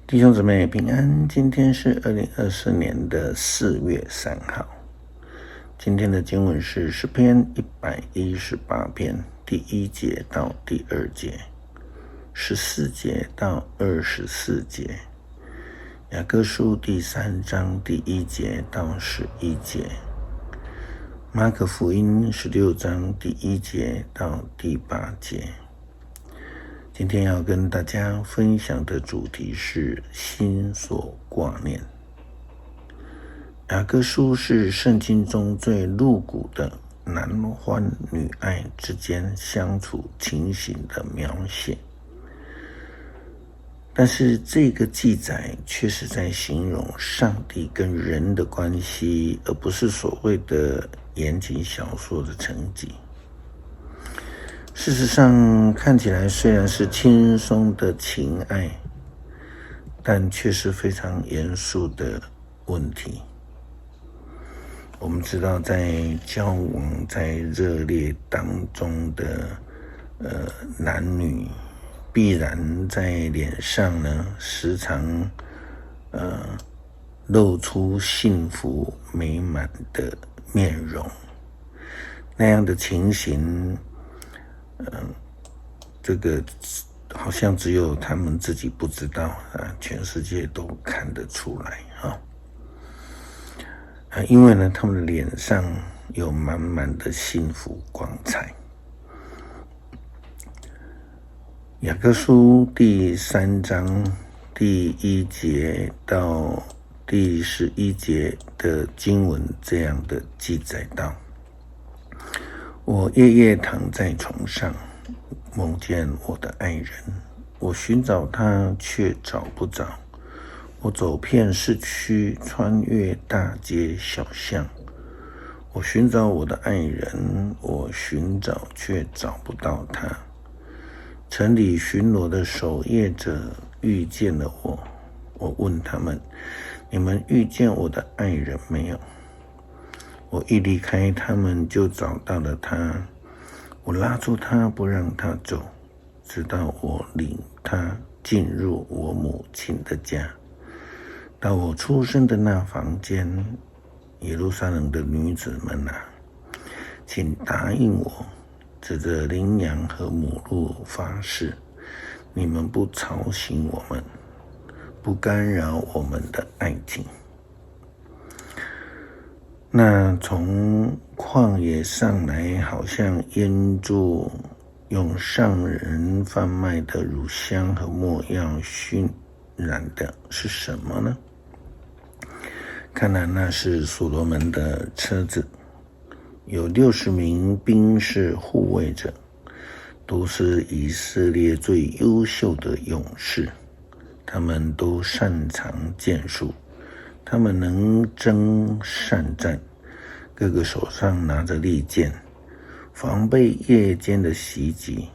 弟兄姊妹平安，今天是2024年的4月3号。今天的经文是诗篇118篇第1节到第2节，14节到24节，雅各书第3章第1节到11节，马可福音16章第1节到第8节。今天要跟大家分享的主题是心所挂念。雅各书是圣经中最露骨的男欢女爱之间相处情形的描写，但是这个记载却是在形容上帝跟人的关系，而不是所谓的言情小说的层级。事实上，看起来虽然是轻松的情爱，但却是非常严肃的问题。我们知道，在交往、在热烈当中的男女，必然在脸上呢，时常露出幸福美满的面容。那样的情形，这个好像只有他们自己不知道啊，全世界都看得出来因为呢，他们的脸上有满满的幸福光彩。雅各书第3章第1节到第11节的经文这样的记载道：我夜夜躺在床上，梦见我的爱人，我寻找他却找不着。我走遍市区，穿越大街小巷，我寻找我的爱人，我寻找却找不到他。城里巡逻的守夜者遇见了我，我问他们：你们遇见我的爱人没有？我一离开他们，就找到了他。我拉住他，不让他走，直到我领他进入我母亲的家，到我出生的那房间。耶路撒冷的女子们啊，请答应我，指着羚羊和母鹿发誓，你们不吵醒我们，不干扰我们的爱情。那从旷野上来，好像腌住用上人贩卖的乳香和没药熏染的是什么呢？看来那是所罗门的车子，有60名兵士护卫着，都是以色列最优秀的勇士，他们都擅长剑术，他们能征善战，个个手上拿着利剑，防备夜间的袭击。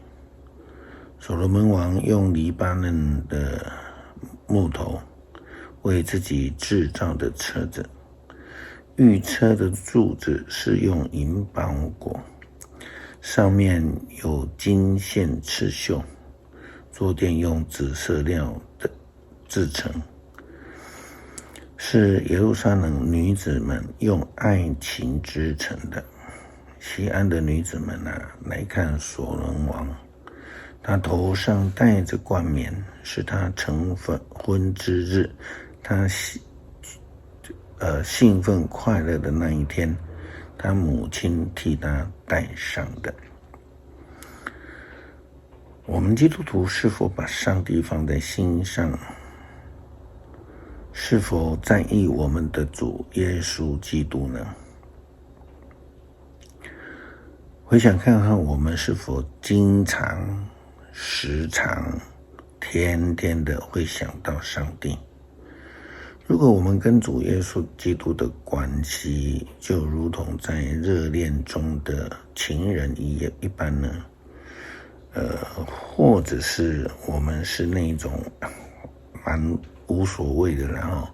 所罗门王用黎巴嫩的木头为自己制造的车子，御车的柱子是用银包裹，上面有金线刺绣，坐垫用紫色料的制成，是耶路撒冷女子们用爱情织成的。西安的女子们啊，来看所罗门王，他头上戴着冠冕，是他成婚之日，他兴奋快乐的那一天，他母亲替他戴上的。我们基督徒是否把上帝放在心上？是否在意我们的主耶稣基督呢？回想看看，我们是否经常、时常、天天的会想到上帝？如果我们跟主耶稣基督的关系就如同在热恋中的情人一般呢？或者是我们是那种蛮无所谓的，然后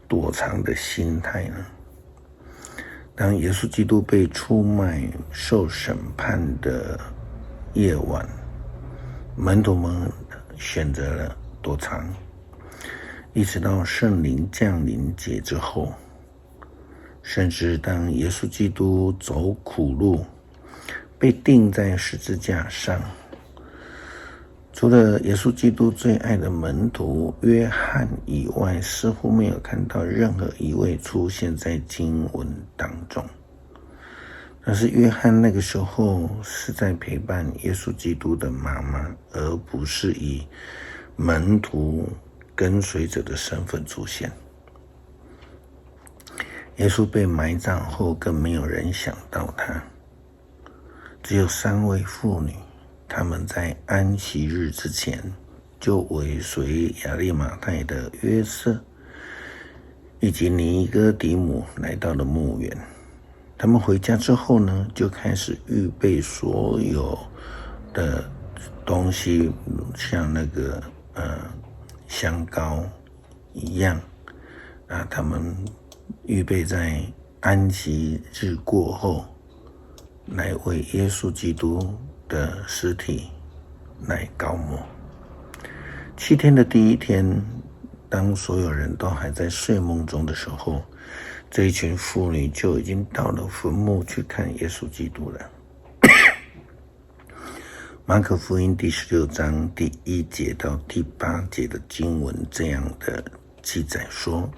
躲藏的心态呢？当耶稣基督被出卖、受审判的夜晚，门徒们选择了躲藏，一直到圣灵降临节之后，甚至当耶稣基督走苦路，被钉在十字架上，除了耶稣基督最爱的门徒约翰以外，似乎没有看到任何一位出现在经文当中。但是约翰那个时候是在陪伴耶稣基督的妈妈，而不是以门徒跟随者的身份出现。耶稣被埋葬后，更没有人想到他，只有3位妇女，他们在安息日之前就尾随亚利马太的约瑟以及尼哥底母来到了墓园。他们回家之后呢，就开始预备所有的东西，像那个香膏一样他们预备在安息日过后来为耶稣基督的尸体来膏抹。7天的第一天，当所有人都还在睡梦中的时候，这一群妇女就已经到了坟墓去看耶稣基督了。马可福音第16章第1节到第8节的经文这样的记载说，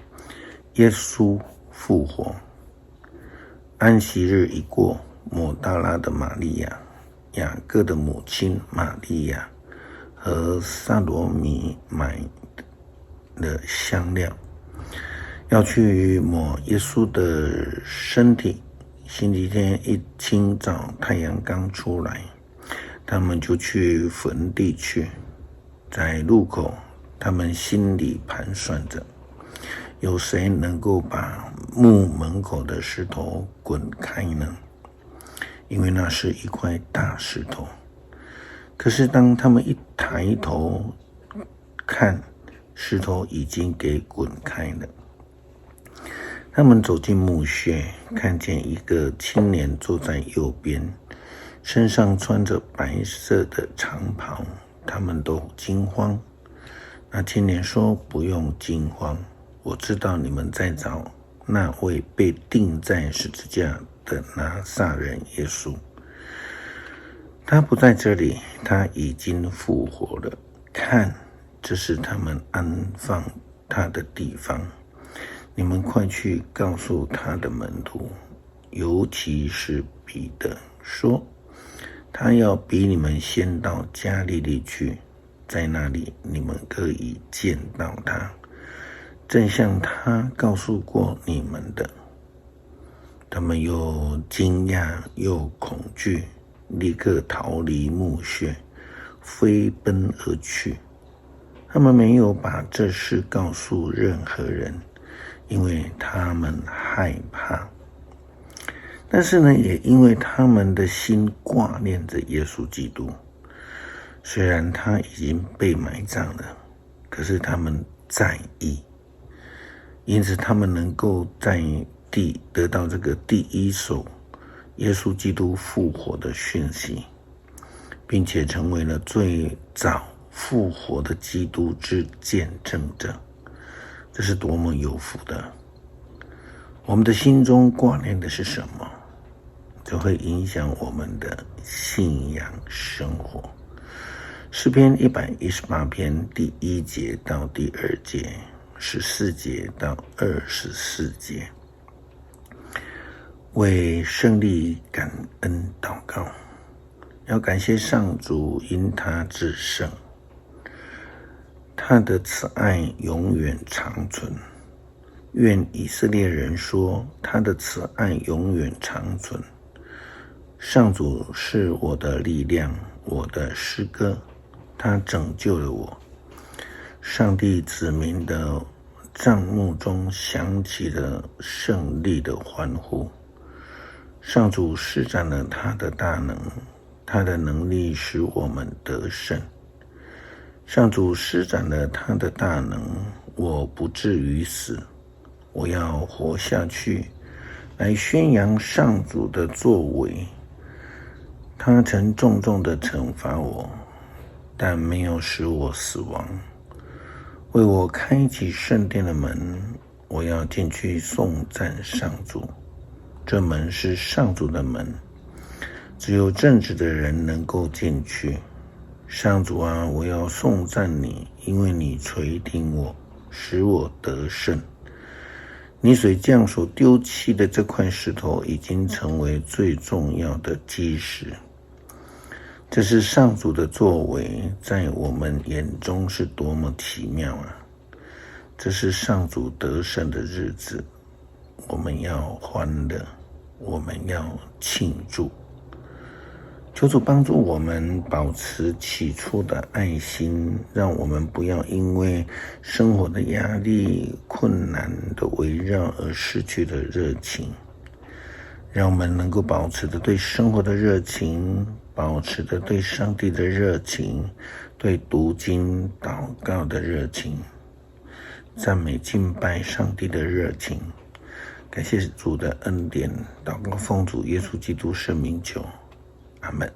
耶稣复活，安息日一过，抹大拉的玛利亚、雅各的母亲玛利亚和撒罗米买的香料，要去抹耶稣的身体。星期天一清早，太阳刚出来，他们就去坟地去。在路口，他们心里盘算着，有谁能够把墓门口的石头滚开呢？因为那是一块大石头。可是当他们一抬头看，石头已经给滚开了。他们走进墓穴，看见一个青年坐在右边，身上穿着白色的长袍，他们都惊慌。那青年说，不用惊慌，我知道你们在找那位被钉在十字架的拿撒人耶稣。他不在这里，他已经复活了。看，这是他们安放他的地方。你们快去告诉他的门徒，尤其是彼得，说他要比你们先到加利利去，在那里你们可以见到他，正像他告诉过你们的。他们又惊讶又恐惧，立刻逃离墓穴，飞奔而去。他们没有把这事告诉任何人，因为他们害怕。但是呢，也因为他们的心挂念着耶稣基督，虽然他已经被埋葬了，可是他们在意，因此他们能够在地得到这个第一手耶稣基督复活的讯息，并且成为了最早复活的基督之见证者。这是多么有福的！我们的心中挂念的是什么，就会影响我们的信仰生活。诗篇118篇第1节到第2节，14节到24节，为胜利感恩祷告，要感谢上主，因他至圣，他的慈爱永远长存。愿以色列人说，他的慈爱永远长存。上主是我的力量，我的诗歌，他拯救了我。上帝子民的帐幕中响起了胜利的欢呼。上主施展了他的大能，他的能力使我们得胜。上主施展了他的大能，我不至于死，我要活下去，来宣扬上主的作为。他曾重重地惩罚我，但没有使我死亡。为我开启圣殿的门，我要进去颂赞上主。这门是上主的门，只有正直的人能够进去。上主啊，我要颂赞你，因为你垂听我，使我得胜。泥水匠所丢弃的这块石头已经成为最重要的基石。这是上主的作为，在我们眼中是多么奇妙啊！这是上主得胜的日子，我们要欢乐，我们要庆祝。求主帮助我们保持起初的爱心，让我们不要因为生活的压力、困难的围绕而失去了热情。让我们能够保持着对生活的热情，保持着对上帝的热情，对读经祷告的热情，赞美敬拜上帝的热情。感谢主的恩典，祷告奉主耶稣基督圣名求，阿们。